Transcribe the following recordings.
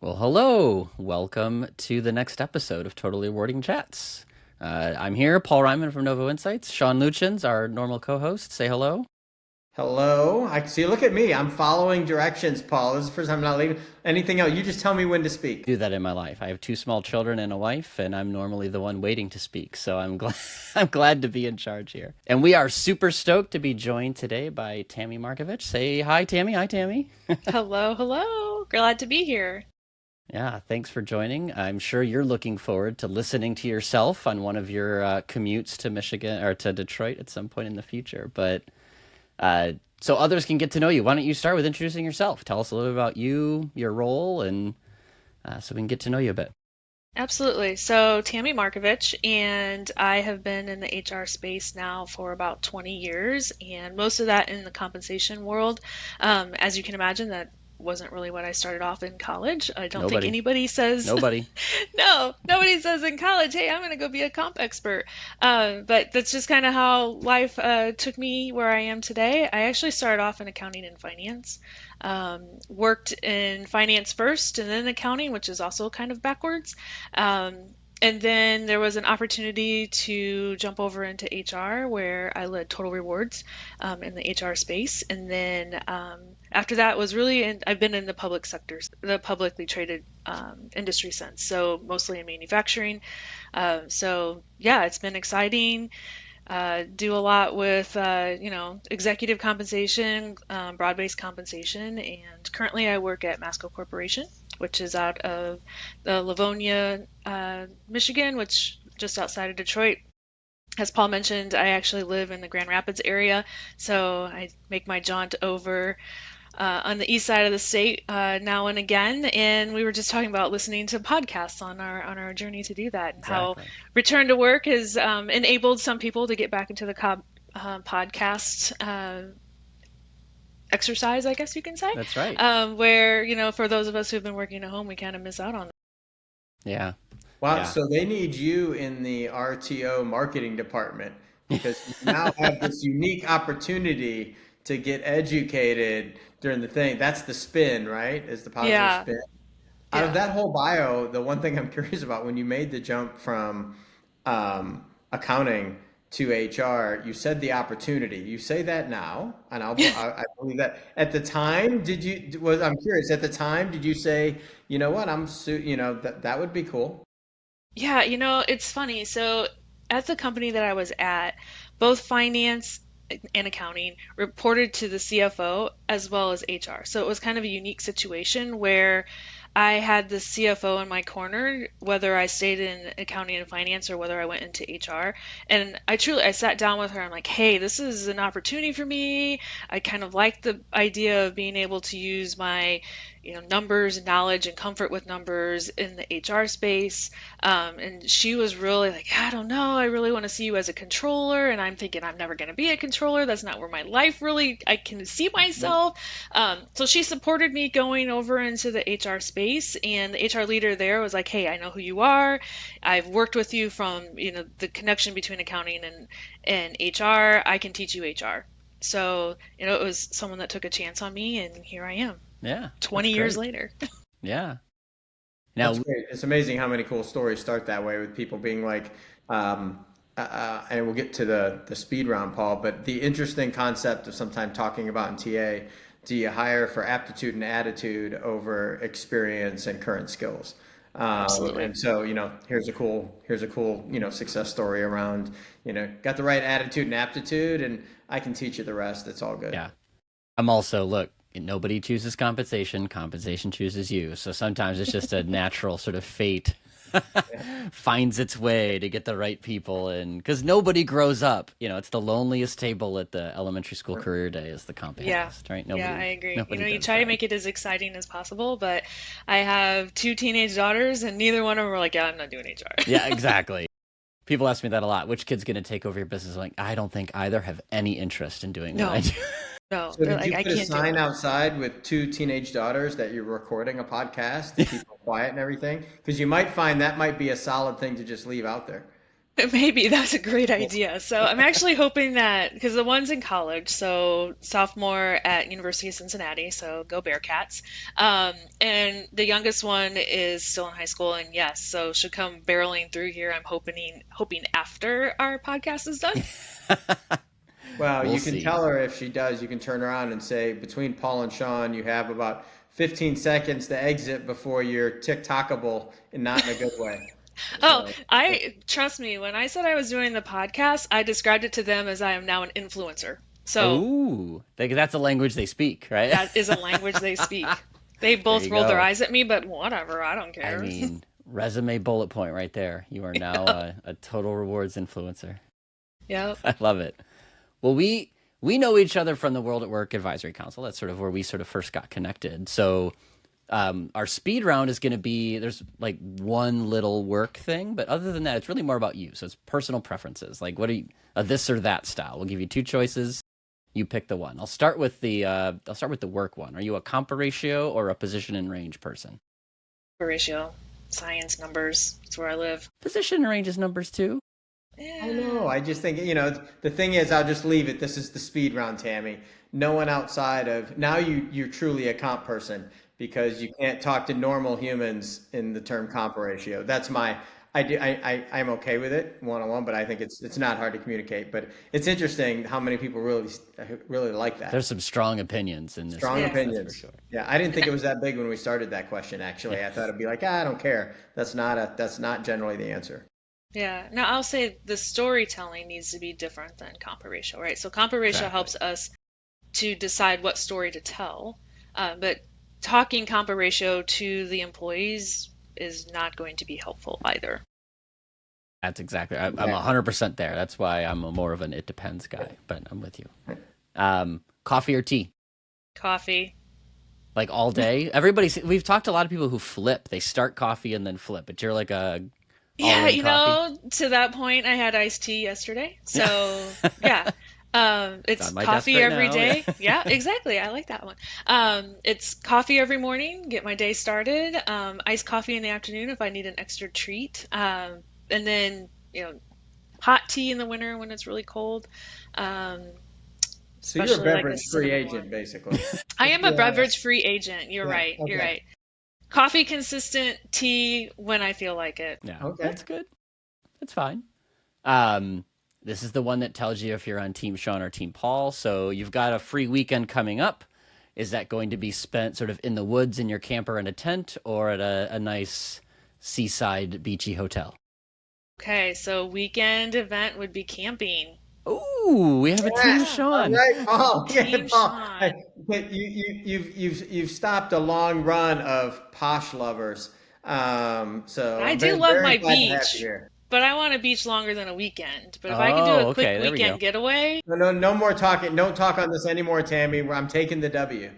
Well, hello. Welcome to the next episode of Totally Awarding Chats. I'm here, Paul Reiman from Novo Insights. Sean Liutjens, our normal co-host. Say hello. Hello. I see. Look at me. I'm following directions, Paul. This is the first time I'm not leaving. Anything else? You just tell me when to speak. Do that in my life. I have two small children and a wife, and I'm normally the one waiting to speak. So I'm glad I'm glad to be in charge here. And we are super stoked to be joined today by Tammi Markovich. Say hi, Tammi. Hi, Tammi. Hello, hello. Glad to be here. Yeah, thanks for joining. I'm sure you're looking forward to listening to yourself on one of your commutes to Michigan or to Detroit at some point in the future. But Uh, so others can get to know you. Why don't you start with introducing yourself? Tell us a little bit about you, your role, and so we can get to know you a bit. Absolutely. So, Tammi Markovich, and I have been in the HR space now for about 20 years, and most of that in the compensation world. As you can imagine, that wasn't really what I started off in college. I don't think Nobody, anybody says, nobody. no, nobody says in college, hey, I'm going to go be a comp expert. But that's just kind of how life took me where I am today. I actually started off in accounting and finance. Worked in finance first and then accounting, which is also kind of backwards. Um, and then there was an opportunity to jump over into HR where I led total rewards in the HR space. And then after that was really, I've been in the public sector, the publicly traded industry since, so mostly in manufacturing. So yeah, it's been exciting. Do a lot with executive compensation, broad-based compensation, and currently I work at Masco Corporation, which is out of the Livonia, Michigan, which just outside of Detroit. As Paul mentioned, I actually live in the Grand Rapids area, so I make my jaunt over on the east side of the state now and again. And we were just talking about listening to podcasts on our journey to do that, and how Exactly. return to work has enabled some people to get back into the podcast exercise, I guess you can say. That's right. Where for those of us who've been working at home, we kind of miss out on that. Yeah, Wow. yeah. So they need you in the RTO marketing department because you now have this unique opportunity to get educated during the thing. That's the spin, right? Is the positive Yeah, spin. Out of yeah. that whole bio, the one thing I'm curious about when you made the jump from accounting to HR, you said the opportunity. You say that now, and I believe that. At the time, did you was I'm curious. At the time, did you say, you know what, that would be cool. Yeah, it's funny. So at the company that I was at, both finance and accounting reported to the CFO as well as HR. So it was kind of a unique situation where I had the CFO in my corner, whether I stayed in accounting and finance or whether I went into HR. And I sat down with her. I'm like, hey, this is an opportunity for me. I kind of like the idea of being able to use my, numbers, knowledge, and comfort with numbers in the HR space. And she was really like, I don't know, I really want to see you as a controller. And I'm thinking, I'm never going to be a controller. That's not where my life really, I can see myself. So she supported me going over into the HR space. And the HR leader there was like, hey, I know who you are. I've worked with you from, the connection between accounting and HR. I can teach you HR. So, it was someone that took a chance on me, and here I am, Yeah, that's 20 years great. later. Yeah. That's Now, great. It's amazing how many cool stories start that way with people being like, and we'll get to the speed round, Paul, but the interesting concept of sometime talking about in TA, do you hire for aptitude and attitude over experience and current skills? Absolutely. And so, here's a cool, success story around, got the right attitude and aptitude, and I can teach you the rest. It's all good. yeah. I'm also look. Nobody chooses compensation. Compensation chooses you. So sometimes it's just a natural sort of fate Yeah. finds its way to get the right people and because nobody grows up, it's the loneliest table at the elementary school career day is the comp Yeah. analyst, right? Yeah, nobody I agree. nobody You does try to that. make it as exciting as possible, but I have two teenage daughters, and neither one of them were like, yeah, I'm not doing Yeah, HR. exactly. People ask me that a lot. Which kid's going to take over your business? I'm like, I don't think either have any interest in doing what I No, do. no. So They're did like, you I put a can't do sign it. outside with two teenage daughters that you're recording a podcast to keep them quiet and everything? Because you might find that might be a solid thing to just leave out there. Maybe that's a great idea. So I'm actually hoping that because the one's in college, so sophomore at University of Cincinnati, so go Bearcats. And the youngest one is still in high school, and yes, so should come barreling through here. I'm hoping after our podcast is done. Well, We'll you can see. tell her if she does, you can turn around and say, between Paul and Sean, you have about 15 seconds to exit before you're TikTokable and not in a good way. Oh, So, I trust me, when I said I was doing the podcast, I described it to them as I am now an influencer. So Oh, that's a language they speak, right? that is a language they speak. They There both you rolled their go. eyes at me, but whatever, I don't I care. mean, resume bullet point right there. You are now a total rewards influencer. Yep. I love it. Well, we know each other from the World at Work Advisory Council. That's sort of where we sort of first got connected. So our speed round is going to be there's like one little work thing, but other than that, it's really more about you. So it's personal preferences. Like what are you a this or that style? We'll give you two choices. You pick the one. I'll start with the work one. Are you a compa ratio or a position and range person? Ratio, science, numbers. That's where I live. Position and range is numbers too. I don't Yeah. know. I just think, the thing is, I'll just leave it. This is the speed round, Tammy. No one outside of now you're truly a comp person because you can't talk to normal humans in the term comp ratio. That's my I'm okay with it one on one, but I think it's not hard to communicate. But it's interesting how many people really like There's that. some strong opinions in this Strong space, Yeah. that's for opinions. sure. Yeah, I didn't think it was that big when we started that question, actually. I thought it'd be like, I don't care. That's not generally the answer. Yeah. Now I'll say the storytelling needs to be different than compa ratio, right? So compa ratio Exactly. helps us to decide what story to tell, but talking compa ratio to the employees is not going to be helpful either. That's exactly. I'm Yeah. 100% there. That's why I'm more of an it depends guy. But I'm with you. Coffee or tea? Coffee. Like all day. We've talked to a lot of people who flip. They start coffee and then flip. But you're like a all Yeah, in coffee. to that point, I had iced tea yesterday. Yeah, So, yeah, it's it's on my desk coffee right every now. Yeah. day. Yeah, exactly. I like that one. It's coffee every morning, get my day started. Iced coffee in the afternoon if I need an extra treat. And then, hot tea in the winter when it's really cold. Um, So you're a especially like the beverage free cinnamon one. agent, basically. I Just am a be beverage honest. free agent. You're Yeah. right. You're Okay. right. Coffee consistent, tea when I feel like it. Yeah, Okay. that's good. That's fine. Um, this is the one that tells you if you're on Team Sean or Team Paul. So you've got a free weekend coming up. Is that going to be spent sort of in the woods in your camper in a tent or at a nice seaside beachy hotel? Okay, so weekend event would be camping. Ooh, we have a Team Yes. Yeah, All Sean. right, Paul. Yeah, Team Paul. Sean. But you've stopped a long run of posh lovers. So I I'm do very love very my glad to have you beach, here. but I want a beach longer than a weekend. But if I can do a Oh, quick okay. There we weekend go. getaway, No, no, no more talking. Don't talk on this anymore, Tammy. I'm taking the W.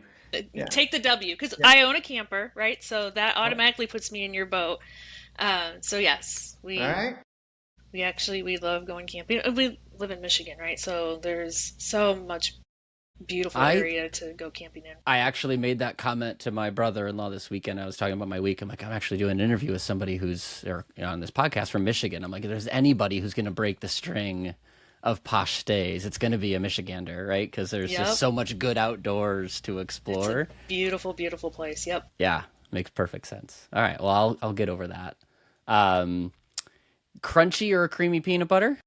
Yeah. take the W because Yeah. I own a camper, right? So that Oh, automatically puts me in your boat. So yes, all right. we love going camping. We live in Michigan, right? So there's so much beautiful I area to go camping in. I actually made that comment to my brother-in-law this weekend. I was talking about my week. I'm like, I'm actually doing an interview with somebody on this podcast from Michigan. I'm like, if there's anybody who's going to break the string of posh stays, it's going to be a Michigander, right? Because there's just Yep, so much good outdoors to it's a explore. beautiful, beautiful place. Yep, Yeah, makes perfect sense. All right, well, I'll get over that. Um, Crunchy or creamy peanut butter?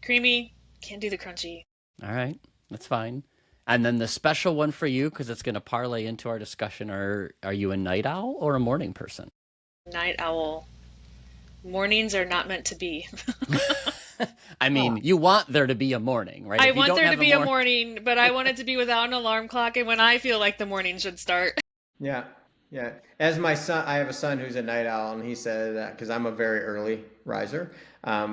creamy. Can't do the crunchy. All right, that's fine. And then the special one for you, because it's going to parlay into our discussion, are you a night owl or a morning person? Night owl. Mornings are not meant to be. I mean, Oh, you want there to be a morning, right? I If you want don't there to have a be a morning, morning, but I want it to be without an alarm clock and when I feel like the morning should start. yeah, yeah. As my son, I have a son who's a night owl, and he said because I'm a very early riser.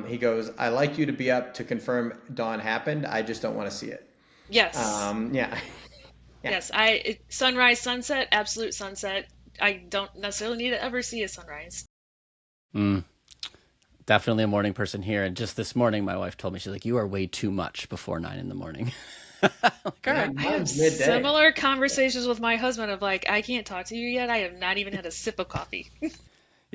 He goes, "I like you to be up to confirm dawn happened. I just don't want to see it." Yes. Yeah, yeah. Yes, sunrise, sunset, absolute sunset. I don't necessarily need to ever see a sunrise. mm, definitely a morning person here. And just this morning, my wife told me, she's like, you are way too much before 9 in the morning. Like, all Yeah, right. I have mine's midday. similar conversations with my husband of like, I can't talk to you yet. I have not even had a sip of coffee.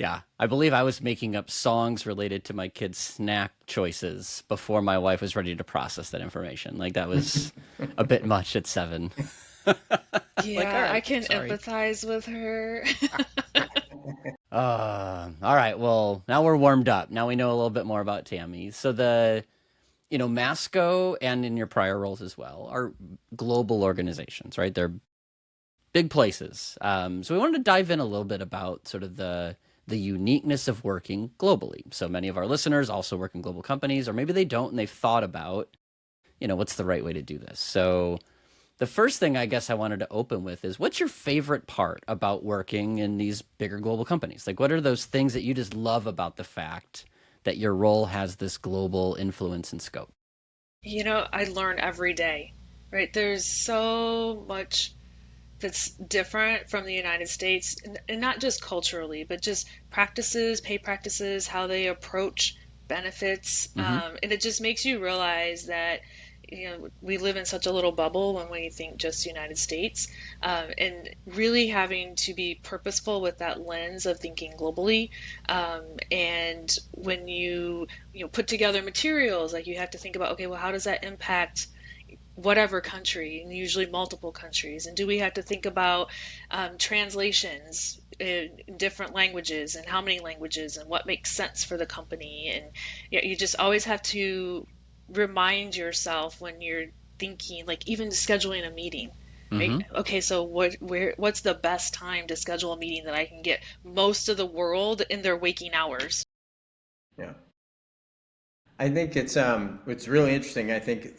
Yeah, I believe I was making up songs related to my kids' snack choices before my wife was ready to process that information. Like that was a bit much at 7. Like, all Yeah, I right, can sorry. empathize with her. All right. Well, now we're warmed up. Now we know a little bit more about Tammy. So Masco and in your prior roles as well are global organizations, right? They're big places. So we wanted to dive in a little bit about sort of the uniqueness of working globally. So many of our listeners also work in global companies, or maybe they don't, and they've thought about, what's the right way to do this. So the first thing I guess I wanted to open with is, what's your favorite part about working in these bigger global companies? Like, what are those things that you just love about the fact that your role has this global influence and scope? I learn every day, right? There's so much that's different from the United States, and not just culturally, but just practices, pay practices, how they approach benefits. Mm-hmm. And it just makes you realize that we live in such a little bubble when we think just United States, and really having to be purposeful with that lens of thinking globally. And when you put together materials, like you have to think about, okay, well, how does that impact whatever country, and usually multiple countries? And do we have to think about translations in different languages, and how many languages, and what makes sense for the company? And you just always have to remind yourself when you're thinking, like even scheduling a meeting. Right? Mm-hmm. Okay, so what's the best time to schedule a meeting that I can get most of the world in their waking hours? Yeah. I think it's really interesting. I think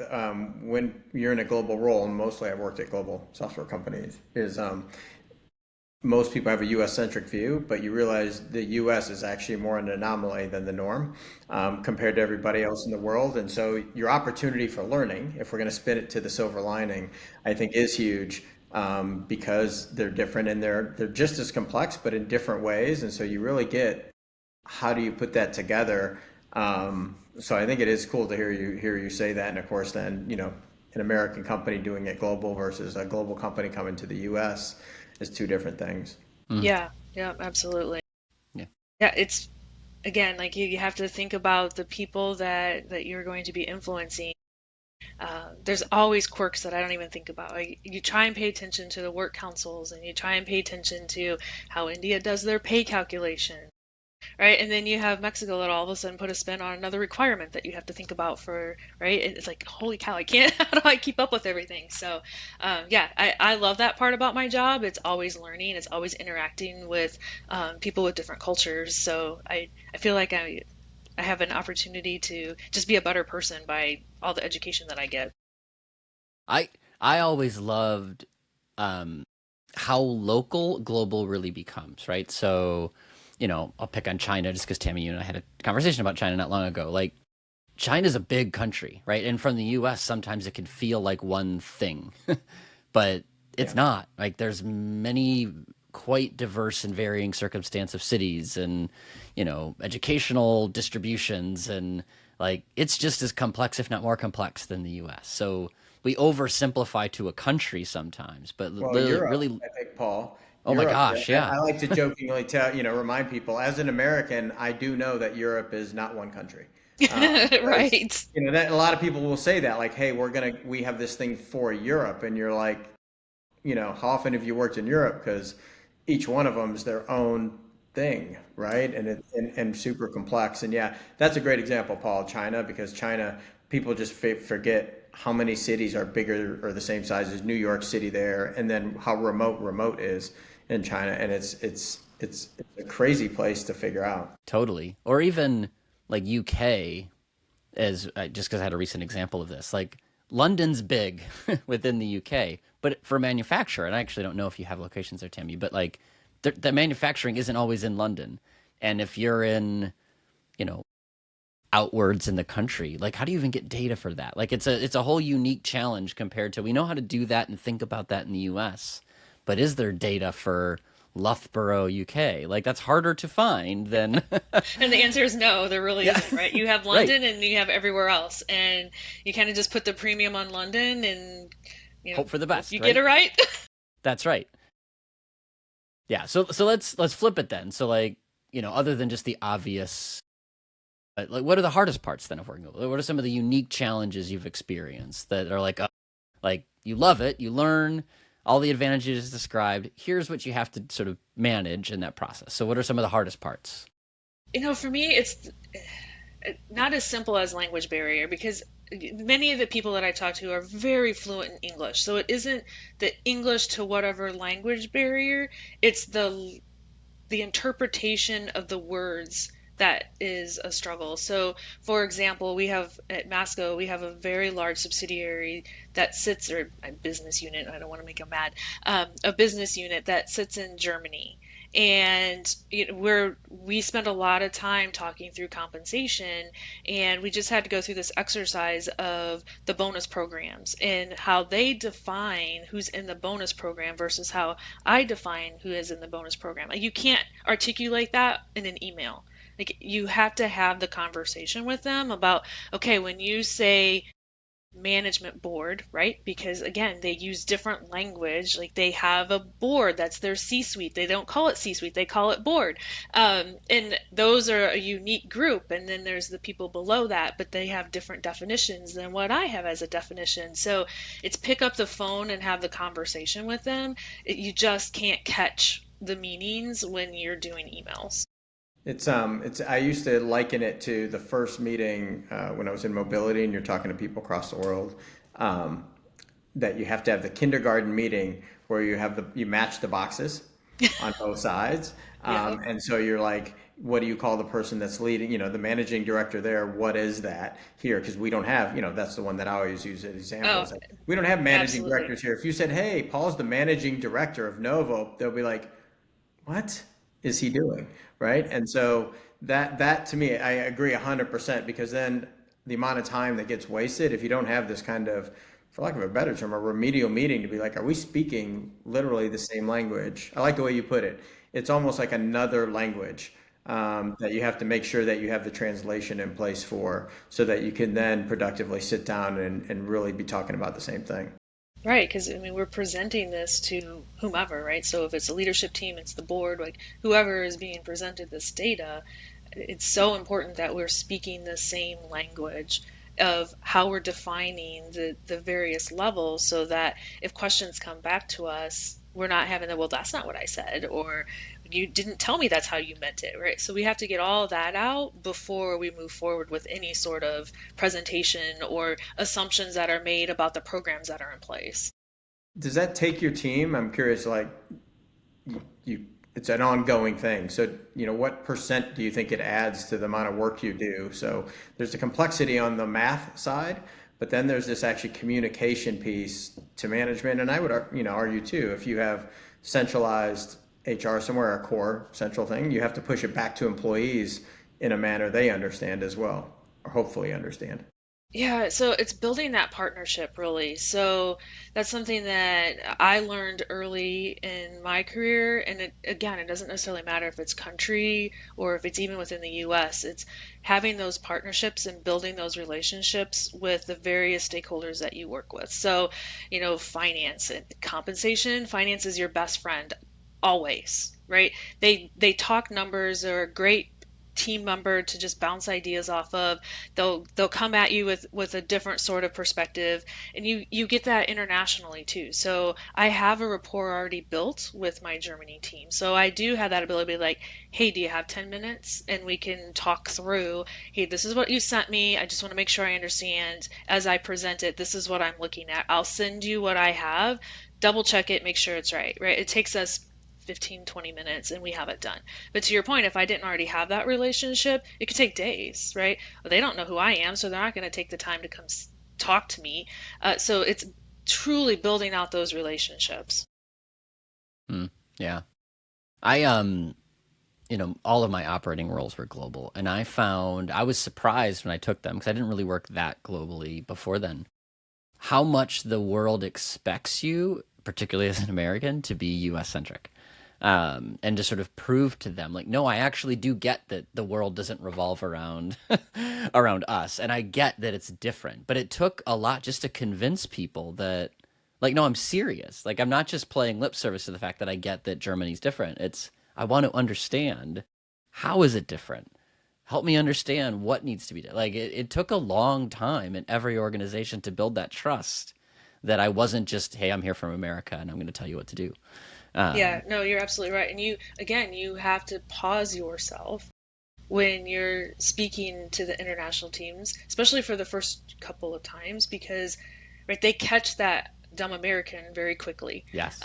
when you're in a global role, and mostly I've worked at global software companies, is most people have a U.S. centric view, but you realize the U.S. is actually more an anomaly than the norm compared to everybody else in the world. And so your opportunity for learning, if we're going to spin it to the silver lining, I think is huge because they're different and they're just as complex, but in different ways. And so you really get, how do you put that together? So I think it is cool to hear you say that. And of course, then an American company doing it global versus a global company coming to the U.S. is two different things. Mm. Yeah, yeah, absolutely. Yeah. Yeah, it's again, like you have to think about the people that you're going to be influencing. There's always quirks that I don't even think about. Like, you try and pay attention to the work councils, and you try and pay attention to how India does their pay calculation, right? And then you have Mexico that all of a sudden put a spin on another requirement that you have to think about for, right? And it's like, holy cow, I can't, how do I keep up with everything? So, yeah, I love that part about my job. It's always learning, it's always interacting with people with different cultures. So I feel like I have an opportunity to just be a better person by all the education that I get. I I always loved um, how local global really becomes, right? So, I'll pick on China just because Tammy, you and I had a conversation about China not long ago. Like, China's a big country, right? And from the US, sometimes it can feel like one thing, but it's Yeah. not. Like, there's many quite diverse and varying circumstance of cities and, educational distributions. And like, it's just as complex, if not more complex than the US. So we oversimplify to a country sometimes, but Well, Europe, really, I think, Paul, oh my Europe, gosh, yeah. I like to jokingly remind people, as an American, I do know that Europe is not one country. Because, Right. that a lot of people will say that, like, hey, we have this thing for Europe. And you're like, how often have you worked in Europe? Because each one of them is their own thing, right? And super complex. And yeah, that's a great example, Paul, China, because China, people just forget how many cities are bigger or the same size as New York City there, and then how remote is in China. And it's a crazy place to figure out. Totally. Or even like UK, as just because I had a recent example of this. Like, London's big within the UK, but for manufacture, and I actually don't know if you have locations there, Tammy, but like the manufacturing isn't always in London. And if you're in, you know, outwards in the country, like, how do you even get data for that? Like, it's a whole unique challenge compared to, we know how to do that and think about that in the US, but is there data for Loughborough, UK? Like, that's harder to find than And the answer is no, there really yeah, isn't, right? You have right. London and you have everywhere else, and you kind of just put the premium on London, and Hope for the hope best, you get it right? right. That's right. Yeah. So let's flip it then. So like, other than just the obvious, like, what are the hardest parts then of working? What are some of the unique challenges you've experienced that are like you love it, you learn all the advantages described. Here's what you have to sort of manage in that process. So, what are some of the hardest parts? For me, it's not as simple as language barrier because many of the people that I talk to are very fluent in English. So it isn't the English to whatever language barrier, it's the interpretation of the words that is a struggle. So, for example, we have at Masco, we have a very large subsidiary that sits, or a business unit, I don't want to make them mad, a business unit that sits in Germany. And we spend a lot of time talking through compensation, and we just had to go through this exercise of the bonus programs and how they define who's in the bonus program versus how I define who is in the bonus program. Like, you can't articulate that in an email. Like, you have to have the conversation with them about, okay, when you say management board, right? Because again, they use different language. Like, they have a board that's their C-suite. They don't call it C-suite, they call it board. And those are a unique group. And then there's the people below that, but they have different definitions than what I have as a definition. So it's pick up the phone and have the conversation with them. You just can't catch the meanings when you're doing emails. It's I used to liken it to the first meeting when I was in mobility, and you're talking to people across the world. Um, that you have to have the kindergarten meeting where you match the boxes on both sides, Yeah. and so you're like, what do you call the person that's leading? The managing director there. What is that here? Because we don't have, that's the one that I always use as example. Oh, Is like, we don't have managing absolutely. directors here. If you said, hey, Paul's the managing director of Novo, they'll be like, what is he doing? Right. And so that to me, I agree 100% because then the amount of time that gets wasted if you don't have this kind of, for lack of a better term, a remedial meeting to be like, are we speaking literally the same language? I like the way you put it. It's almost like another language that you have to make sure that you have the translation in place for so that you can then productively sit down and really be talking about the same thing. Right, because we're presenting this to whomever, right? So if it's a leadership team, it's the board, like whoever is being presented this data, it's so important that we're speaking the same language of how we're defining the various levels so that if questions come back to us, we're not having the, well, that's not what I said, or you didn't tell me that's how you meant it, right? So we have to get all that out before we move forward with any sort of presentation or assumptions that are made about the programs that are in place. Does that take your team? I'm curious, like you it's an ongoing thing. So, what percent do you think it adds to the amount of work you do? So there's the complexity on the math side, but then there's this actually communication piece to management. And I would, argue too, if you have centralized HR somewhere, a core central thing, you have to push it back to employees in a manner they understand as well, or hopefully understand. Yeah, so it's building that partnership really. So that's something that I learned early in my career. And again, it doesn't necessarily matter if it's country or if it's even within the US. It's having those partnerships and building those relationships with the various stakeholders that you work with. So, finance and compensation, finance is your best friend always, right? They talk numbers, are a great team member to just bounce ideas off of. They'll come at you with a different sort of perspective, and you get that internationally too. So I have a rapport already built with my Germany team, so I do have that ability to be like, hey, do you have 10 minutes and we can talk through, hey, this is what you sent me, I just want to make sure I understand as I present it, this is what I'm looking at, I'll send you what I have, double check it, make sure it's right. It takes us 15, 20 minutes and we have it done. But to your point, if I didn't already have that relationship, it could take days, right? Well, they don't know who I am, so they're not going to take the time to come talk to me. So it's truly building out those relationships. Hmm. Yeah. I all of my operating roles were global, and I was surprised when I took them because I didn't really work that globally before then. How much the world expects you, particularly as an American, to be U.S. centric, and to sort of prove to them, like, no, I actually do get that the world doesn't revolve around around us, and I get that it's different. But it took a lot just to convince people that, like, no, I'm serious. Like, I'm not just playing lip service to the fact that I get that Germany's different. It's I want to understand How is it different? Help me understand what needs to be done. Like it took a long time in every organization to build that trust that I wasn't just, hey, I'm here from America and I'm going to tell you what to do. Yeah, no, you're absolutely right. And you, again, you have to pause yourself when you're speaking to the international teams, especially for the first couple of times, because right, they catch that dumb American very quickly. Yes.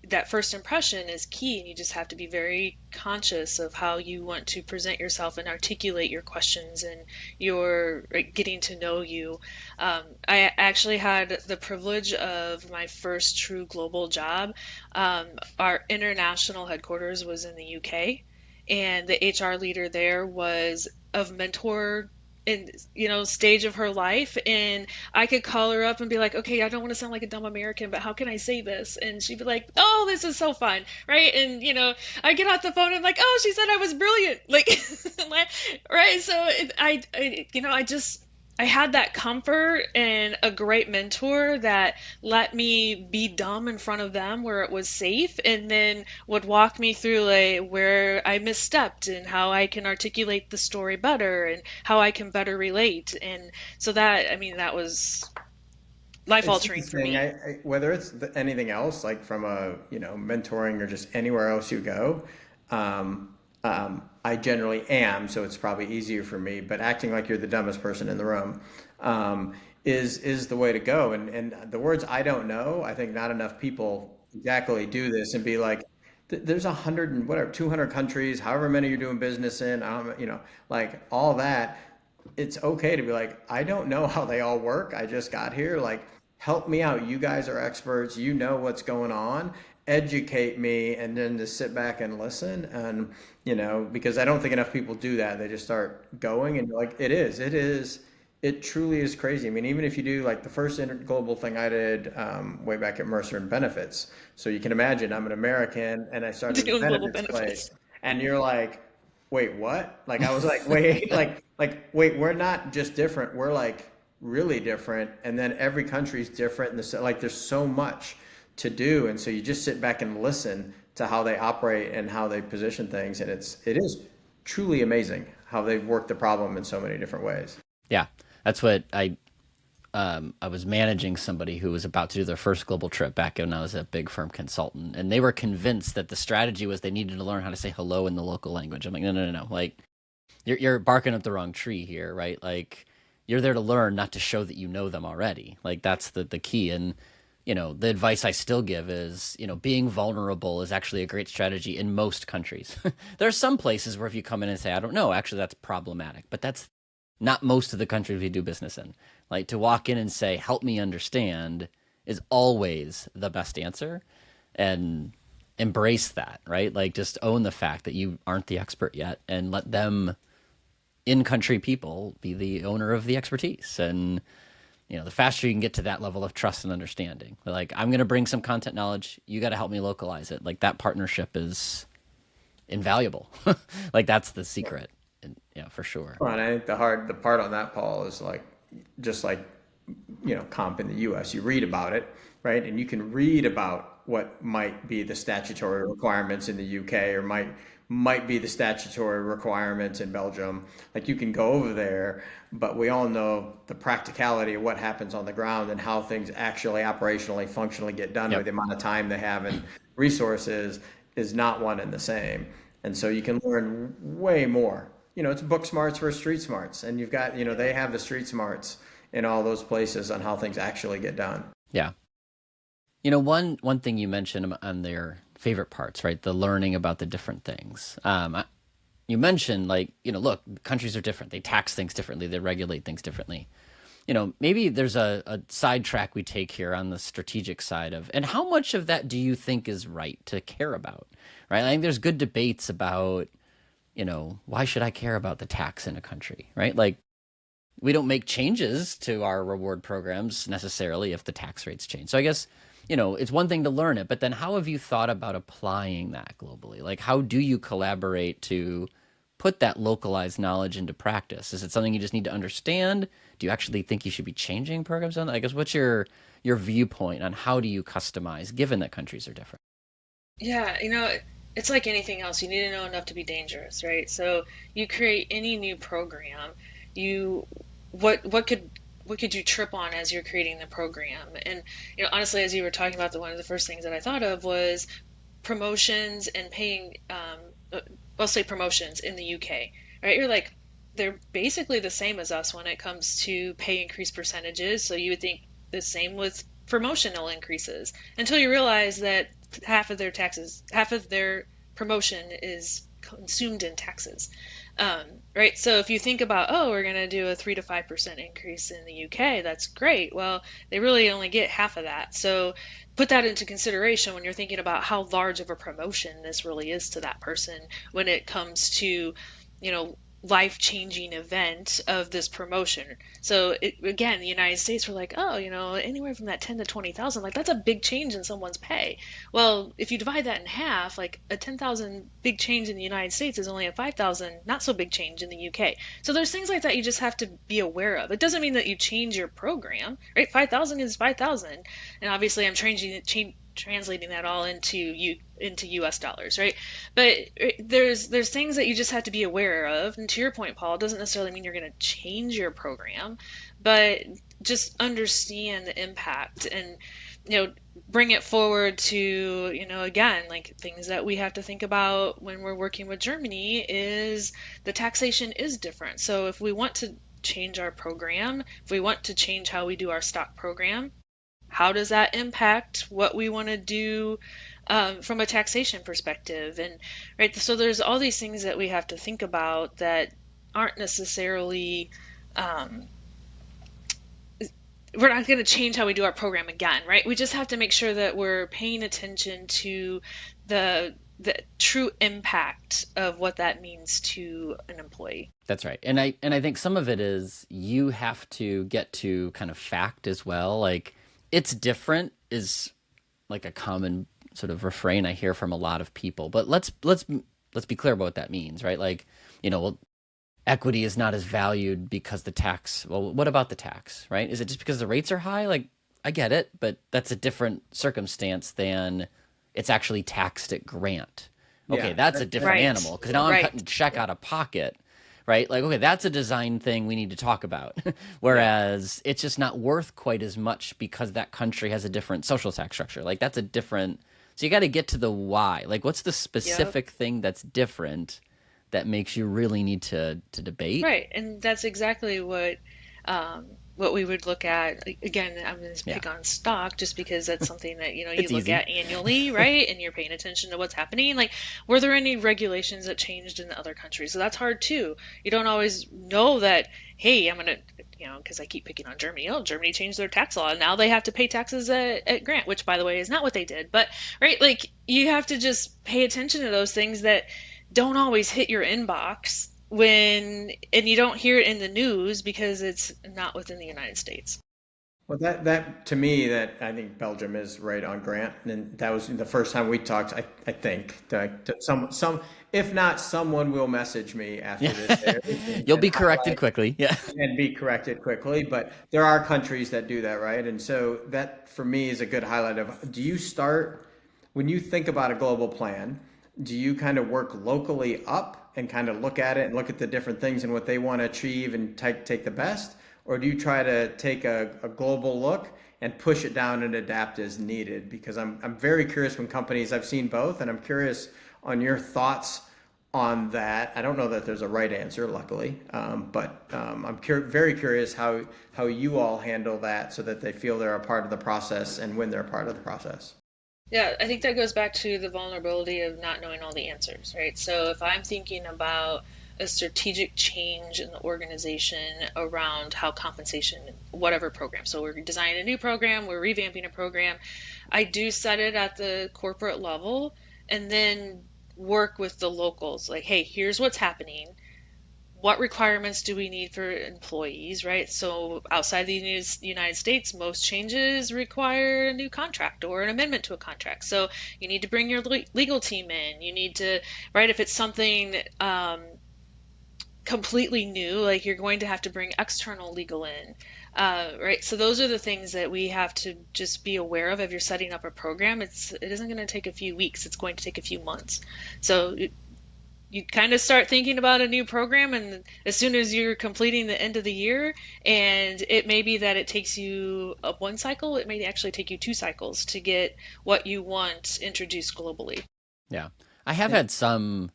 That first impression is key, and you just have to be very conscious of how you want to present yourself and articulate your questions and your right, getting to know you. I actually had the privilege of my first true global job. Our international headquarters was in the UK, and the HR leader there was of mentor in stage of her life, and I could call her up and be like, okay, I don't want to sound like a dumb American, but how can I say this? And she'd be like, oh, this is so fun, right? And I get off the phone and I'm like, oh, she said I was brilliant, like, right? So I had that comfort and a great mentor that let me be dumb in front of them where it was safe, and then would walk me through like where I misstepped and how I can articulate the story better and how I can better relate. And so that, I mean, that was life It's altering for interesting. me. Whether it's anything else, like from a mentoring or just anywhere else you go, I generally am, so it's probably easier for me. But acting like you're the dumbest person in the room is the way to go. And the words "I don't know," I think not enough people exactly do this and be like, There's 100 and whatever, 200 countries, however many you're doing business in, like all that." It's okay to be like, I don't know how they all work. I just got here. Like, help me out. You guys are experts. You know what's going on. Educate me, and then just sit back and listen. And, because I don't think enough people do that. They just start going, and you're like, it truly is crazy. I mean, even if you do like the first global thing I did way back at Mercer and benefits. So you can imagine I'm an American and I started at a Doing global benefits benefits. place, and you're like, wait, what? Like I was like, wait, wait, we're not just different. We're like really different. And then every country's different. And like there's so much to do. And so you just sit back and listen to how they operate and how they position things. And it is truly amazing how they've worked the problem in so many different ways. Yeah. That's what I was managing somebody who was about to do their first global trip back when I was a big firm consultant, and they were convinced that the strategy was they needed to learn how to say hello in the local language. I'm like, no, no, no, no. Like, you're barking up the wrong tree here, right? Like, you're there to learn, not to show that you know them already. Like, that's the key. And the advice I still give is, being vulnerable is actually a great strategy in most countries. There are some places where if you come in and say, I don't know, actually that's problematic, but that's not most of the countries we do business in. Like to walk in and say, help me understand is always the best answer, and embrace that, right? Like just own the fact that you aren't the expert yet and let them in country people be the owner of the expertise. And, the faster you can get to that level of trust and understanding, like I'm going to bring some content knowledge. You got to help me localize it. Like that partnership is invaluable. Like that's the secret. And, for sure. Well, and I think the part on that, Paul, is like just like comp in the U.S. You read about it, right? And you can read about what might be the statutory requirements in the UK or might be the statutory requirements in Belgium. Like you can go over there, but we all know the practicality of what happens on the ground and how things actually operationally, functionally get done with Yep. the amount of time they have and resources is not one and the same. And so you can learn way more. It's book smarts versus street smarts, and you've got, they have the street smarts in all those places on how things actually get done. Yeah. One thing you mentioned on their favorite parts, right? The learning about the different things. You mentioned like, look, countries are different. They tax things differently. They regulate things differently. Maybe there's a sidetrack we take here on the strategic side of, and how much of that do you think is right to care about, right? I think there's good debates about, why should I care about the tax in a country, right? Like we don't make changes to our reward programs necessarily if the tax rates change. So I guess, it's one thing to learn it, but then how have you thought about applying that globally? Like, how do you collaborate to put that localized knowledge into practice? Is it something you just need to understand? Do you actually think you should be changing programs on that? I guess what's your viewpoint on how do you customize given that countries are different? Yeah, it's like anything else. You need to know enough to be dangerous, right? So you create any new program, you what could you trip on as you're creating the program? And honestly, as you were talking about, the one of the first things that I thought of was promotions and paying. I'll say promotions in the UK, right? You're like, they're basically the same as us when it comes to pay increase percentages. So you would think the same with promotional increases until you realize that half of their promotion is consumed in taxes. Um, right. So if you think about, oh, we're going to do a 3 to 5% increase in the UK, that's great. Well, they really only get half of that. So put that into consideration when you're thinking about how large of a promotion this really is to that person when it comes to, you know, life-changing event of this promotion. So again, the United States were like, oh, anywhere from that 10 to 20,000, like that's a big change in someone's pay. Well, if you divide that in half, like a 10,000 big change in the United States is only a 5,000 not so big change in the UK. So there's things like that you just have to be aware of. It doesn't mean that you change your program, right? 5,000 is 5,000, and obviously I'm translating that all into US dollars, right? But there's things that you just have to be aware of. And to your point, Paul, it doesn't necessarily mean you're going to change your program, but just understand the impact and bring it forward to again, like things that we have to think about when we're working with Germany is the taxation is different. So if we want to change our program, if we want to change how we do our stock program, how does that impact what we want to do from a taxation perspective? And right, so there's all these things that we have to think about that aren't necessarily um, we're not going to change how we do our program again, right? We just have to make sure that we're paying attention to the true impact of what that means to an employee. That's right. And I think some of it is you have to get to kind of fact as well. Like it's different is like a common sort of refrain I hear from a lot of people. But let's be clear about what that means, right? Like, well, equity is not as valued because the tax. Well, what about the tax, right? Is it just because the rates are high? Like, I get it, but that's a different circumstance than it's actually taxed at grant. Okay, Yeah, that's a different Right. animal because now I'm Right. cutting check out of pocket, right? Like, okay, that's a design thing we need to talk about. yeah. Whereas it's just not worth quite as much because that country has a different social tax structure. Like, that's a different. So you got to get to the why. Like, what's the Yep. specific thing that's different that makes you really need to debate? Right, and that's exactly um, what we would look at. Again, I'm going to Yeah, pick on stock just because that's something that you it's look easy. at annually, right? And you're paying attention to what's happening. Like, were there any regulations that changed in other countries? So that's hard too. You don't always know that. Hey, I'm gonna, because I keep picking on Germany. Oh, Germany changed their tax law, and now they have to pay taxes at grant, which, by the way, is not what they did. But right, like you have to just pay attention to those things that don't always hit your inbox and you don't hear it in the news because it's not within the United States. Well, that to me, that I think Belgium is right on Grant, and that was the first time we talked. I think that some if not someone will message me after this airs You'll and be corrected highlight quickly. Yeah. and be corrected quickly. But there are countries that do that, right? And so that for me is a good highlight of do you start when you think about a global plan, do you kind of work locally up and kind of look at it and look at the different things and what they want to achieve and take the best? Or do you try to take a global look and push it down and adapt as needed? Because I'm very curious when companies, I've seen both, and I'm curious on your thoughts on that. I don't know that there's a right answer, luckily, but I'm very curious how you all handle that so that they feel they're a part of the process and when they're a part of the process. Yeah, I think that goes back to the vulnerability of not knowing all the answers, right? So if I'm thinking about a strategic change in the organization around how compensation, whatever program. So we're designing a new program, we're revamping a program. I do set it at the corporate level and then work with the locals. Like, hey, here's what's happening. What requirements do we need for employees, right? So outside the United States, most changes require a new contract or an amendment to a contract. So you need to bring your legal team in. You need to, right? If it's something completely new, like you're going to have to bring external legal in, right? So those are the things that we have to just be aware of. If you're setting up a program, it isn't going to take a few weeks, it's going to take a few months. So you kind of start thinking about a new program, and as soon as you're completing the end of the year, and it may be that it takes you up one cycle, it may actually take you two cycles to get what you want introduced globally. Yeah. I have had some,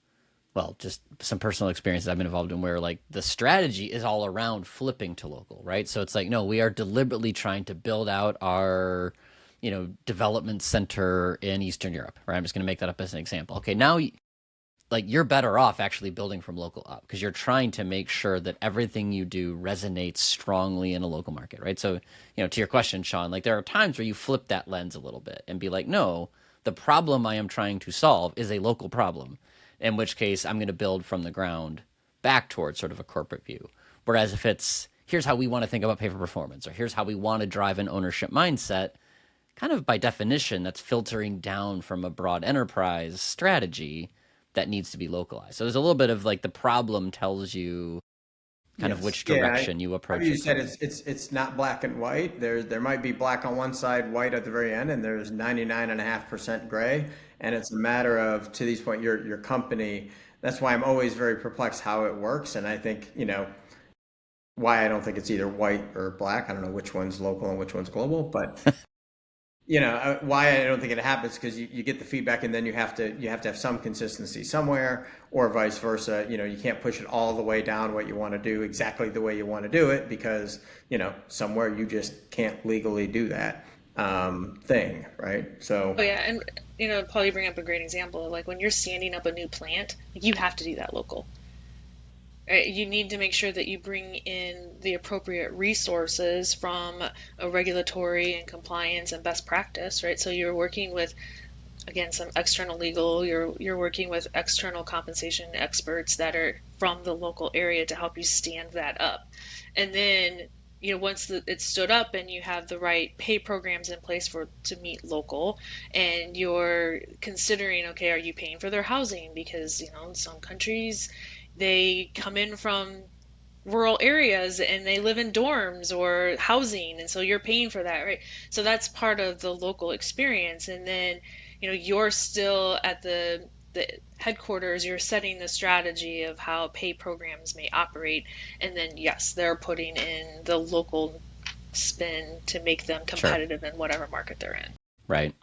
well, just some personal experiences I've been involved in where like the strategy is all around flipping to local, right? So it's like, no, we are deliberately trying to build out our, development center in Eastern Europe, right? I'm just going to make that up as an example. Okay, now like you're better off actually building from local up because you're trying to make sure that everything you do resonates strongly in a local market, right? So, to your question, Sean, like there are times where you flip that lens a little bit and be like, no, the problem I am trying to solve is a local problem, in which case I'm going to build from the ground back towards sort of a corporate view. Whereas if it's here's how we want to think about pay for performance, or here's how we want to drive an ownership mindset, kind of by definition, that's filtering down from a broad enterprise strategy that needs to be localized. So there's a little bit of like the problem tells you kind of Yes. which Yeah. direction you How approach you it said from. it's not black and white. There might be black on one side, white at the very end, and there's 99.5% gray. And it's a matter of, to these point, your company. That's why I'm always very perplexed how it works. And I think, why I don't think it's either white or black. I don't know which one's local and which one's global, but why I don't think it happens because you get the feedback and then you have to have some consistency somewhere, or vice versa. You can't push it all the way down what you want to do exactly the way you want to do it because somewhere you just can't legally do that thing, right? So Oh yeah, and Paul, you bring up a great example. Like when you're standing up a new plant, like, you have to do that local. Right? You need to make sure that you bring in the appropriate resources from a regulatory and compliance and best practice, right? So you're working with, again, some external legal, you're working with external compensation experts that are from the local area to help you stand that up. And then, once it's stood up and you have the right pay programs in place for to meet local, and you're considering, okay, are you paying for their housing? Because, in some countries, they come in from rural areas and they live in dorms or housing, and so you're paying for that, right? So that's part of the local experience. And then you're still at the headquarters, you're setting the strategy of how pay programs may operate, and then yes, they're putting in the local spin to make them Sure. competitive in whatever market they're in. Right.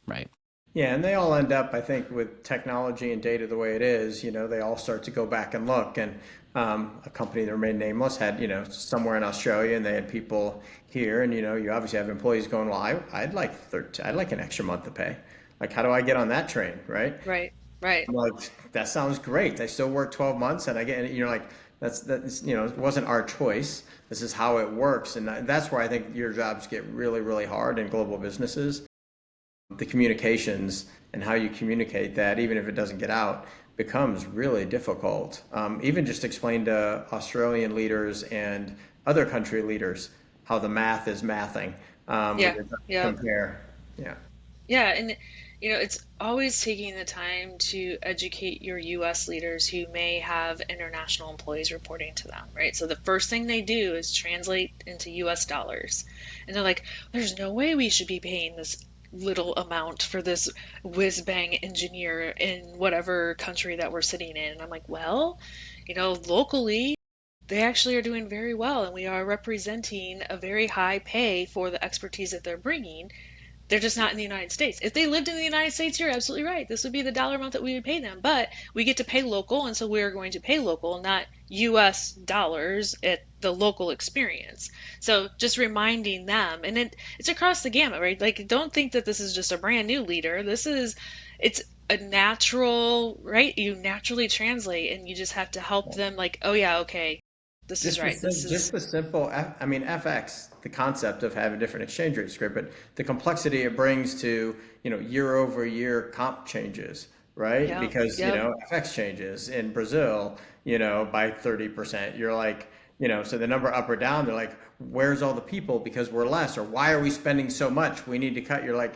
Right. yeah, and they all end up, I think, with technology and data the way it is. They all start to go back and look. And a company that remained nameless had, somewhere in Australia, and they had people here. And you obviously have employees going, well, I'd like an extra month to pay. Like, how do I get on that train, right? Right, right. I'm like, that sounds great. I still work 12 months, and I get, like, that's it wasn't our choice. This is how it works, and that's where I think your jobs get really, really hard in global businesses. The communications and how you communicate that, even if it doesn't get out, becomes really difficult. Even just explain to Australian leaders and other country leaders how the math is mathing when Yeah, you're trying to yeah. compare. Yeah. Yeah, and it's always taking the time to educate your US leaders who may have international employees reporting to them, right? So the first thing they do is translate into US dollars. And they're like, there's no way we should be paying this little amount for this whiz bang engineer in whatever country that we're sitting in. And I'm like, well, locally, they actually are doing very well, and we are representing a very high pay for the expertise that they're bringing. They're just not in the United States. If they lived in the United States, you're absolutely right. This would be the dollar amount that we would pay them. But we get to pay local, and so we're going to pay local, not US dollars at the local experience. So just reminding them, and it's across the gamut, right? Like, don't think that this is just a brand new leader. It's a natural, right? You naturally translate, and you just have to help them, like, oh yeah, okay, this is right. This Just is, the simple, I mean, FX, the concept of having different exchange rate script, but the complexity it brings to, year over year comp changes, right? yeah, Because, yep, FX changes in Brazil, by 30%. You're like, so the number up or down, they're like, where's all the people? Because we're less, or why are we spending so much? We need to cut. You're like,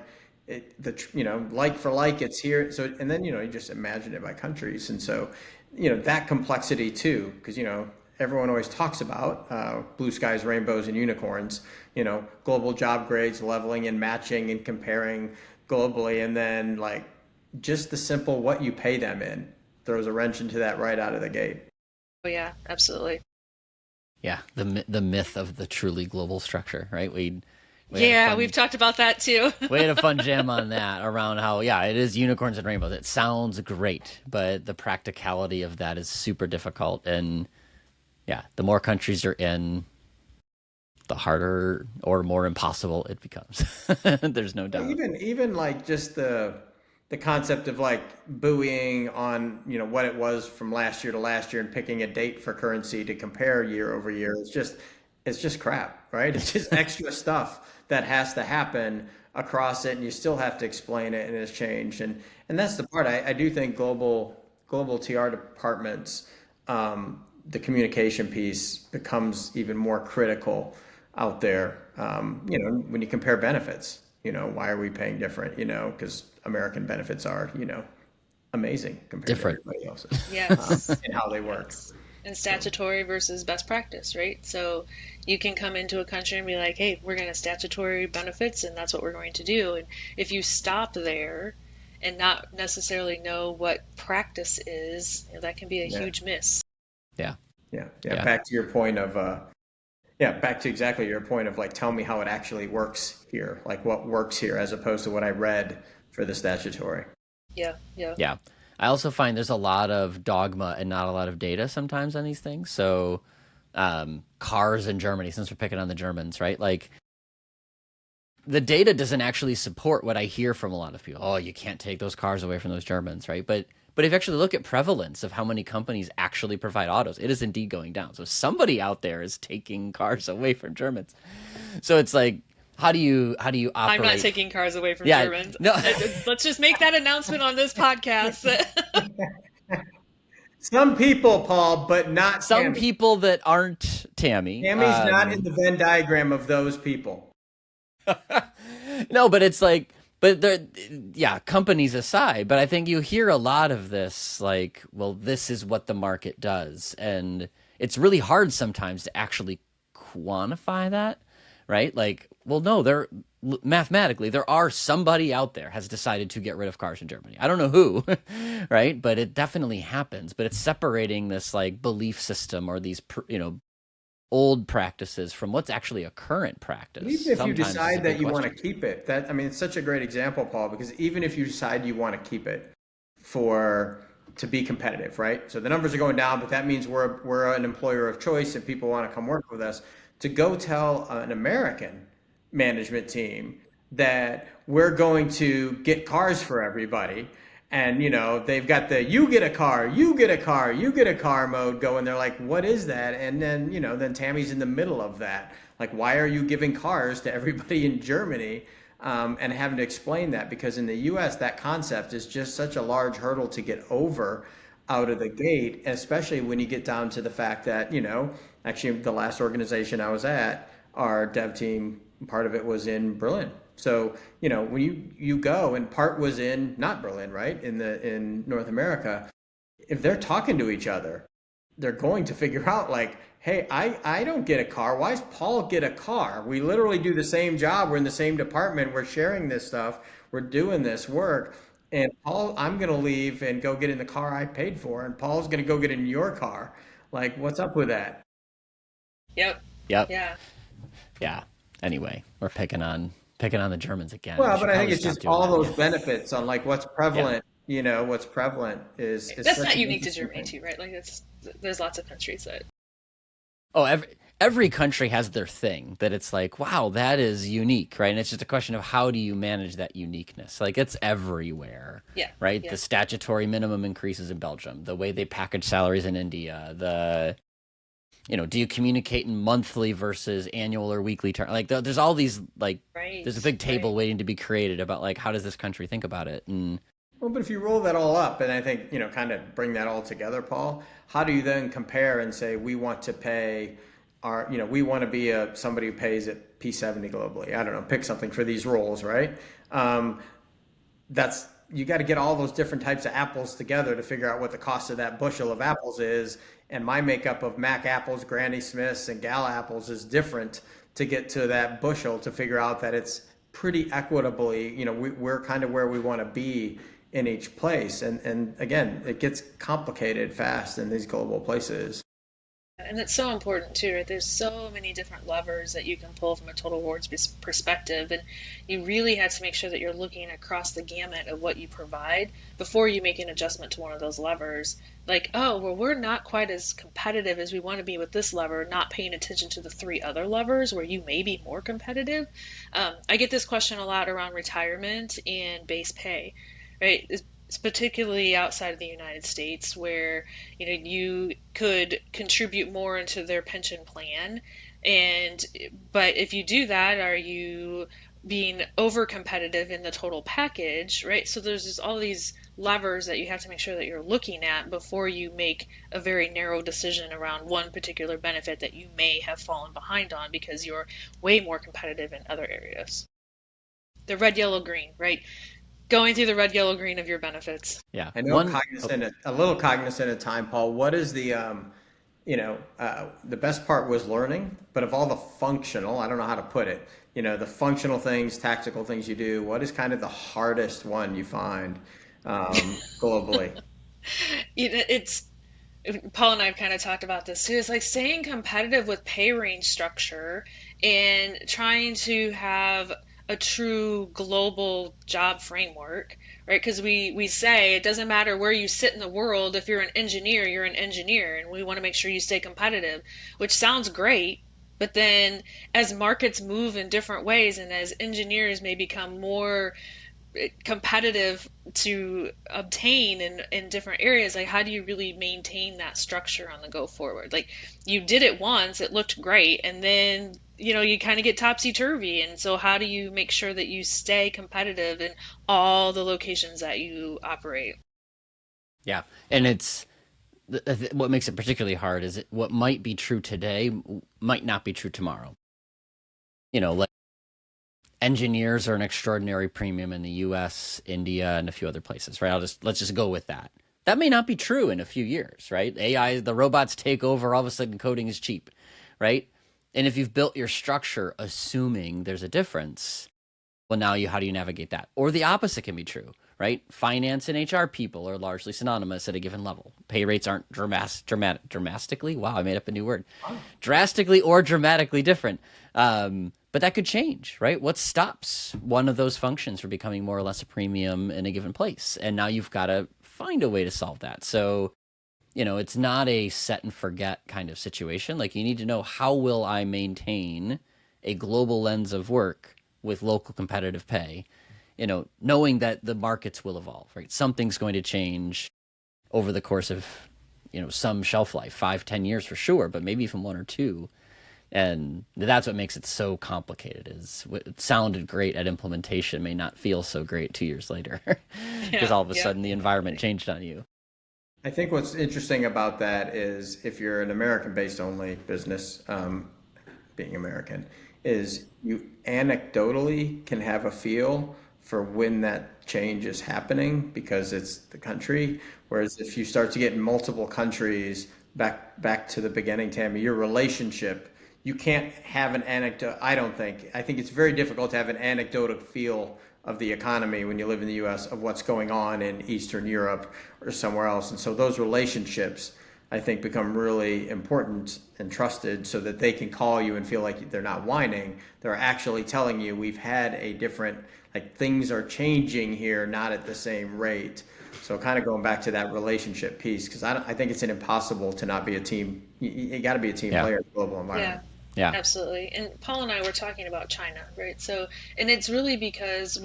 like for like, it's here. So, and then, you just imagine it by countries. And so, that complexity too, because, everyone always talks about blue skies, rainbows, and unicorns, global job grades, leveling and matching and comparing globally. And then like just the simple what you pay them in throws a wrench into that right out of the gate. Oh yeah, absolutely. Yeah, the myth of the truly global structure, right? We had a Yeah, we've fun talked about that too. we had a fun jam on that around how, yeah, it is unicorns and rainbows. It sounds great, but the practicality of that is super difficult. And yeah, the more countries you're in, the harder or more impossible it becomes. There's no Well, doubt. even like just the concept of like buoying on, what it was from last year to last year and picking a date for currency to compare year over year. It's just crap, right? It's just extra stuff that has to happen across it, and you still have to explain it, and it's changed. And that's the part I do think global TR departments, the communication piece becomes even more critical out there. When you compare benefits, why are we paying different? Because American benefits are, amazing compared to Different. everybody else's, Yes. and how they work. Yes. And So, statutory versus best practice, right? So you can come into a country and be like, hey, we're going to statutory benefits and that's what we're going to do. And if you stop there and not necessarily know what practice is, that can be a yeah, huge miss. Yeah. yeah. Yeah. Back to your point of, yeah, back to exactly your point of like, tell me how it actually works here, like what works here, as opposed to what I read for the statutory. Yeah, yeah. Yeah. I also find there's a lot of dogma and not a lot of data sometimes on these things. So, cars in Germany, since we're picking on the Germans, right? Like, the data doesn't actually support what I hear from a lot of people. Oh, you can't take those cars away from those Germans, right? But if you actually look at prevalence of how many companies actually provide autos, it is indeed going down. So somebody out there is taking cars away from Germans. So it's like, how do you I'm not operate? taking cars away from Yeah, Germans. no. Let's just make that announcement on this podcast. Some people, Paul, but not Some Tammy. people that aren't Tammy. Tammy's not in the Venn diagram of those people. No, but it's like, but there, yeah, companies aside, but I think you hear a lot of this, like, well, this is what the market does, and it's really hard sometimes to actually quantify that, right? Like, well, no, mathematically there are somebody out there has decided to get rid of cars in Germany. I don't know who, right? But it definitely happens. But it's separating this like belief system or these old practices from what's actually a current But practice even if you sometimes is a decide big that you want to question. keep it, I mean, it's such a great example, Paul, because even if you decide you want to keep it for to be competitive, right? So the numbers are going down, but that means we're an employer of choice and people want to come work with us. To go tell an American management team that we're going to get cars for everybody, and they've got the you get a car, you get a car, you get a car mode going. They're like, what is that? And then then Tammy's in the middle of that. Like, why are you giving cars to everybody in Germany, and having to explain that? Because in the US, that concept is just such a large hurdle to get over out of the gate, especially when you get down to the fact that, actually the last organization I was at, our dev team, part of it was in Berlin. So, when you go, and part was in not Berlin, right? In North America, if they're talking to each other, they're going to figure out like, hey, I don't get a car. Why does Paul get a car? We literally do the same job. We're in the same department. We're sharing this stuff. We're doing this work. And Paul, I'm going to leave and go get in the car I paid for. And Paul's going to go get in your car. Like, what's up with that? Yep. Yep. Yeah. Yeah. Anyway, we're picking on the Germans again. We Well, but should I think probably it's stop just doing all that. those benefits on like what's Yeah. prevalent. What's prevalent is That's such not an unique to interesting Germany thing. too, right? Like there's lots of countries that Oh, every country has their thing that it's like, wow, that is unique, right? And it's just a question of how do you manage that uniqueness? Like it's everywhere, yeah, right? yeah. The statutory minimum increases in Belgium, the way they package salaries in India, do you communicate in monthly versus annual or weekly term? Like there's all these like there's a Right, big table right. waiting to be created about like how does this country think about it? And Well, but if you roll that all up, and I think, kind of bring that all together, Paul, how do you then compare and say we want to pay we want to be somebody who pays at P70 globally? I don't know, pick something for these roles, right? that's you got to get all those different types of apples together to figure out what the cost of that bushel of apples is. And my makeup of Mac apples, Granny Smiths, and Gal apples is different to get to that bushel to figure out that it's pretty equitably, we're kind of where we want to be in each place. And again, it gets complicated fast in these global places. And it's so important too, right? There's so many different levers that you can pull from a total rewards perspective, and you really have to make sure that you're looking across the gamut of what you provide before you make an adjustment to one of those levers. Like, oh, well, we're not quite as competitive as we want to be with this lever, not paying attention to the three other levers where you may be more competitive. I get this question a lot around retirement and base pay, right? It's particularly outside of the United States where you could contribute more into their pension plan, and but if you do that, are you being over competitive in the total package, right? So there's just all these levers that you have to make sure that you're looking at before you make a very narrow decision around one particular benefit that you may have fallen behind on because you're way more competitive in other areas. The red, yellow, green, right? Going through the red, yellow, green of your benefits. Yeah. I know One, oh, cognizant, a little cognizant of time, Paul. What is the best part was learning, but of all the functional, I don't know how to put it, the functional things, tactical things you do, what is kind of the hardest one you find globally? It's Paul and I have kind of talked about this too. It's like staying competitive with pay range structure and trying to have a true global job framework, right? Because we say it doesn't matter where you sit in the world. If you're an engineer, you're an engineer, and we want to make sure you stay competitive, which sounds great. But then, as markets move in different ways, and as engineers may become more competitive to obtain in different areas, like how do you really maintain that structure on the go forward? Like you did it once, it looked great, and then you kind of get topsy-turvy, and so how do you make sure that you stay competitive in all the locations that you operate? yeah. And what makes it particularly hard is what might be true today might not be true tomorrow. Like engineers are an extraordinary premium in the US, India, and a few other places, right? Let's just go with that. That may not be true in a few years, right? AI, the robots take over, all of a sudden coding is cheap, right? And if you've built your structure assuming there's a difference, well, now how do you navigate that? Or the opposite can be true, right? Finance and HR people are largely synonymous at a given level. Pay rates aren't dramatically. Wow, I made up a new word. Drastically or dramatically different. But that could change, right? What stops one of those functions from becoming more or less a premium in a given place? And now you've got to find a way to solve that. So, it's not a set and forget kind of situation. Like you need to know, how will I maintain a global lens of work with local competitive pay, knowing that the markets will evolve, right? Something's going to change over the course of, some shelf life, 5, 10 years for sure, but maybe even 1 or 2. And that's what makes it so complicated, is what sounded great at implementation may not feel so great 2 years later because Yeah, all of a yeah. sudden the environment changed on you. I think what's interesting about that is if you're an American-based only business, being American, is you anecdotally can have a feel for when that change is happening because it's the country. Whereas if you start to get in multiple countries, back to the beginning, Tammy, your relationship, you can't have an anecdote. I don't think. I think it's very difficult to have an anecdotal feel of the economy when you live in the U.S. of what's going on in Eastern Europe or somewhere else. And so those relationships, I think, become really important and trusted so that they can call you and feel like they're not whining. They're actually telling you we've had a different, like things are changing here, not at the same rate. So kind of going back to that relationship piece, because I think it's an impossible to not be a team. You got to be a team Yeah. player in the global Yeah, environment. Yeah. absolutely. And Paul and I were talking about China, right? So, and it's really because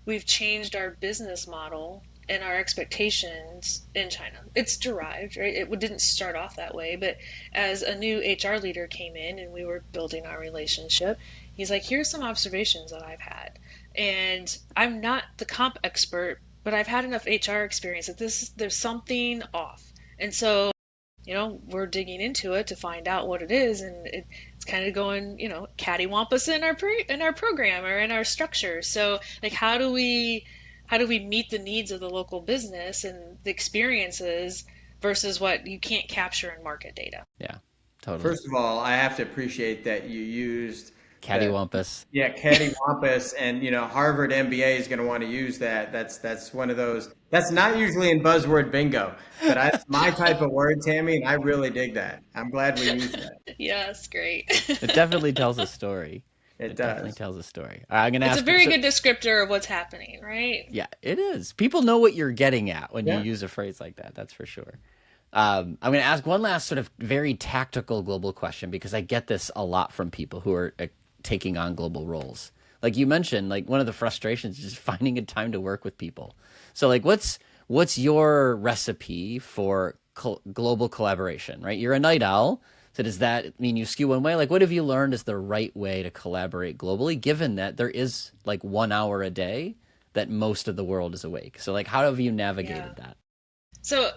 we've changed our business model and our expectations in China. It's derived, right? It didn't start off that way, but as a new HR leader came in and we were building our relationship, he's like, "Here's some observations that I've had." And I'm not the comp expert, but I've had enough HR experience that there's something off. And so we're digging into it to find out what it is, and it's kind of going, cattywampus in our program or in our structure. So, like, how do we how do we meet the needs of the local business and the experiences versus what you can't capture in market data. Yeah, totally. First of all, I have to appreciate that you used that. Cattywampus. Yeah, cattywampus, and Harvard MBA is going to want to use that. That's one of those. That's not usually in buzzword bingo, but that's my type of word, Tammy, and I really dig that. I'm glad we used that. Yes, great. It definitely tells a story. It It definitely does. tel's a story. I'm gonna It's a ask. very So, good descriptor of what's happening, right? yeah, it is. People know what you're getting at when you Yeah. use a phrase like that. That's for sure. I'm going to ask one last sort of very tactical global question because I get this a lot from people who are taking on global roles. Like you mentioned, like one of the frustrations is just finding a time to work with people. So, like, what's your recipe for global collaboration? Right, you're a night owl. So does that mean you skew one way? Like, what have you learned is the right way to collaborate globally, given that there is like 1 hour a day that most of the world is awake? So, like, how have you Yeah. navigated that? So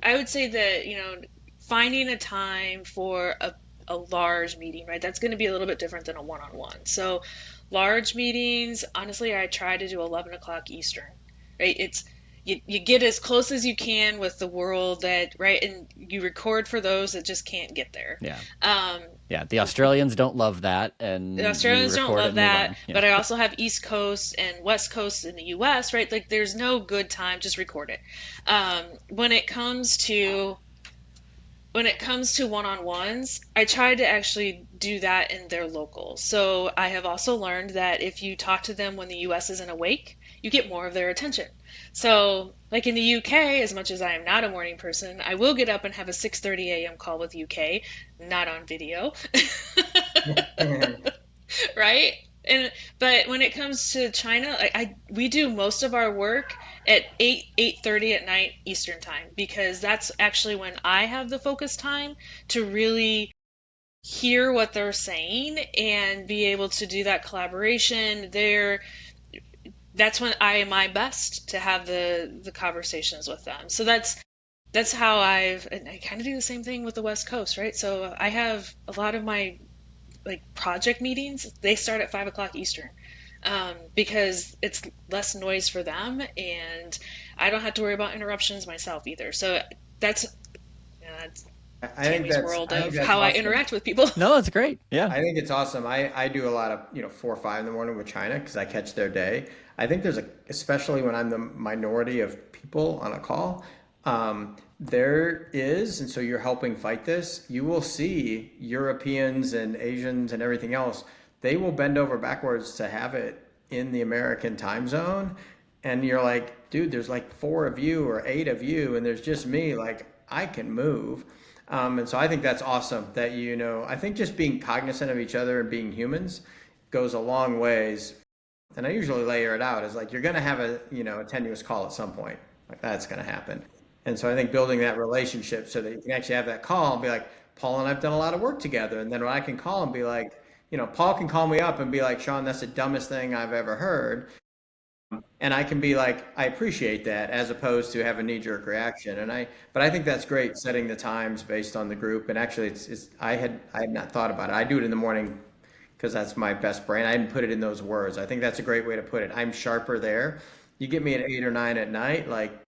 I would say that, finding a time for a large meeting, right? That's going to be a little bit different than a one-on-one. So large meetings, honestly, I try to do 11 o'clock Eastern, right? You get as close as you can with the world that, right? And you record for those that just can't get there. Yeah. Um, Yeah, the Australians don't love that, the and you Australians don't record it love and move that, on. Yeah, but I also have East Coast and West Coast in the US, right? Like there's no good time, just record it. Um, when it comes to one-on-ones, I try to actually do that in their local. So I have also learned that if you talk to them when the US isn't awake, you get more of their attention. So, like in the UK, as much as I am not a morning person, I will get up and have a 6:30 a.m. call with UK, not on video. Right? And but when it comes to China, we do most of our work at 8:30 at night Eastern time because that's actually when I have the focus time to really hear what they're saying and be able to do that collaboration. That's when I am my best to have the conversations with them. So that's how and I kind of do the same thing with the West Coast, right? So I have a lot of my like project meetings, they start at 5 o'clock Eastern, because it's less noise for them, and I don't have to worry about interruptions myself either. So that's I think Tammy's that's world I think of that's how I awesome. interact with people. no, that's great. Yeah, I think it's awesome. I do a lot of 4 or 5 in the morning with China because I catch their day. I think especially when I'm the minority of people on a call, there is, and so you're helping fight this. You will see Europeans and Asians and everything else. They will bend over backwards to have it in the American time zone, and you're like, dude, there's like four of you or eight of you, and there's just me. Like I can move. And so I think that's awesome that I think just being cognizant of each other and being humans goes a long ways. And I usually layer it out as like you're going to have a tenuous call at some point. Like that's going to happen. And so I think building that relationship so that you can actually have that call and be like, Paul and I've done a lot of work together. And then when I can call and be like, Paul can call me up and be like, Sean, that's the dumbest thing I've ever heard. And I can be like, I appreciate that, as opposed to have a knee-jerk reaction. But I think that's great, setting the times based on the group. And actually, I had not thought about it. I do it in the morning because that's my best brain. I didn't put it in those words. I think that's a great way to put it. I'm sharper there. You get me at 8 or 9 at night, like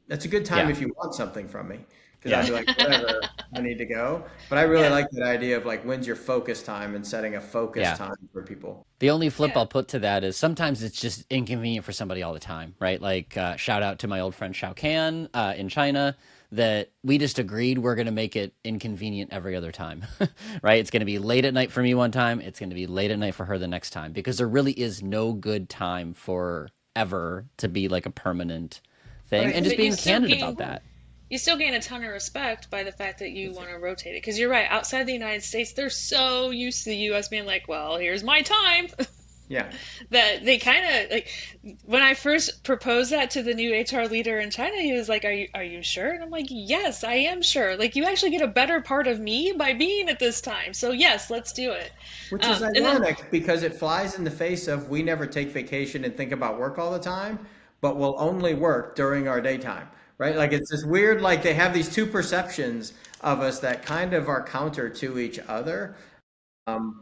that's a good time yeah, if you want something from me, because I'd yeah, be like, whatever, I need to go. But I really Yeah, like that idea of like, when's your focus time and setting a focus yeah. time for people. The only flip yeah, I'll put to that is sometimes it's just inconvenient for somebody all the time, right? Like, shout out to my old friend Shao Kan in China, that we just agreed we're going to make it inconvenient every other time, right? It's going to be late at night for me one time. It's going to be late at night for her the next time because there really is no good time for ever to be like a permanent But I thing and just think but being candid about that. you still gain a ton of respect by the fact that you want to rotate it. Because you're right, outside the United States, they're so used to the U.S. being like, well, here's my time. yeah. That they kind of like when I first proposed that to the new HR leader in China, he was like, "Are you sure?" And I'm like, "Yes, I am sure. Like you actually get a better part of me by being at this time. So yes, let's do it." Which is And then ironic because it flies in the face of we never take vacation and think about work all the time, but we'll only work during our daytime, right? Like it's this weird, like they have these two perceptions of us that kind of are counter to each other.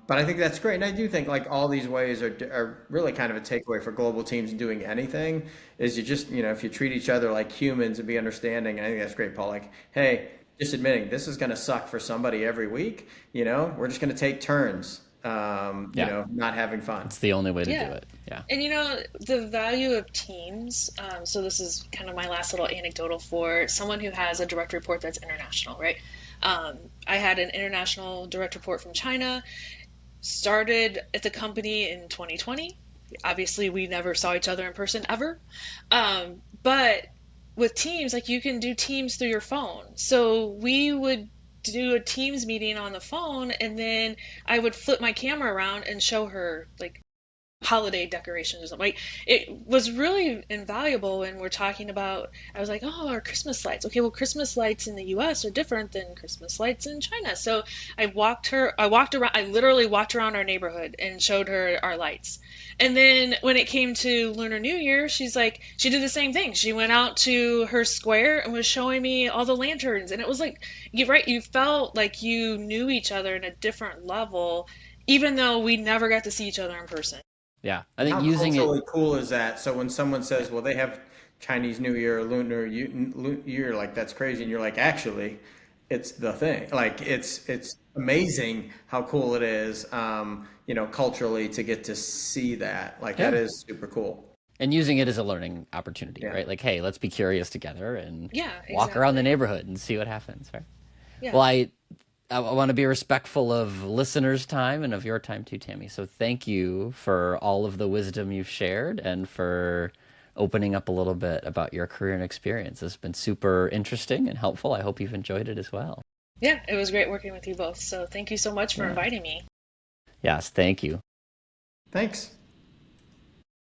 But I think that's great. And I do think like all these ways are really kind of a takeaway for global teams doing anything is you just, if you treat each other like humans and be understanding, I think that's great, Paul. Like, hey, just admitting this is going to suck for somebody every week, we're just going to take turns, Yeah, not having fun. it's the only way to do Yeah. it. Yeah. And the value of teams. So this is kind of my last little anecdotal for someone who has a direct report that's international, right? I had an international direct report from China, started at the company in 2020. Obviously, we never saw each other in person ever. But with Teams, like you can do Teams through your phone. So we would do a Teams meeting on the phone, and then I would flip my camera around and show her like holiday decorations or something. Like it was really invaluable when we're talking about. I was like, oh, our Christmas lights. Okay, well, Christmas lights in the U.S. are different than Christmas lights in China. So I walked around. I literally walked around our neighborhood and showed her our lights. And then when it came to Lunar New Year, she did the same thing. She went out to her square and was showing me all the lanterns. And it was like, you're right, you felt like you knew each other in a different level, even though we never got to see each other in person. Yeah. I And think how using it. culturally cool is that? So when someone Yeah. says, well, they have Chinese New Year, Year, like that's crazy, and you're like, actually, it's the thing. Like it's amazing how cool it is, culturally to get to see that. Like that Yeah. is super cool. And using it as a learning opportunity, Yeah. right? Like, hey, let's be curious together and Yeah, walk around the exactly. neighborhood and see what happens, right? Yeah. Well, I want to be respectful of listeners' time and of your time too, Tammy. So thank you for all of the wisdom you've shared and for opening up a little bit about your career and experience. It's been super interesting and helpful. I hope you've enjoyed it as well. Yeah, it was great working with you both. So thank you so much for Yeah. inviting me. Yes, thank you. Thanks.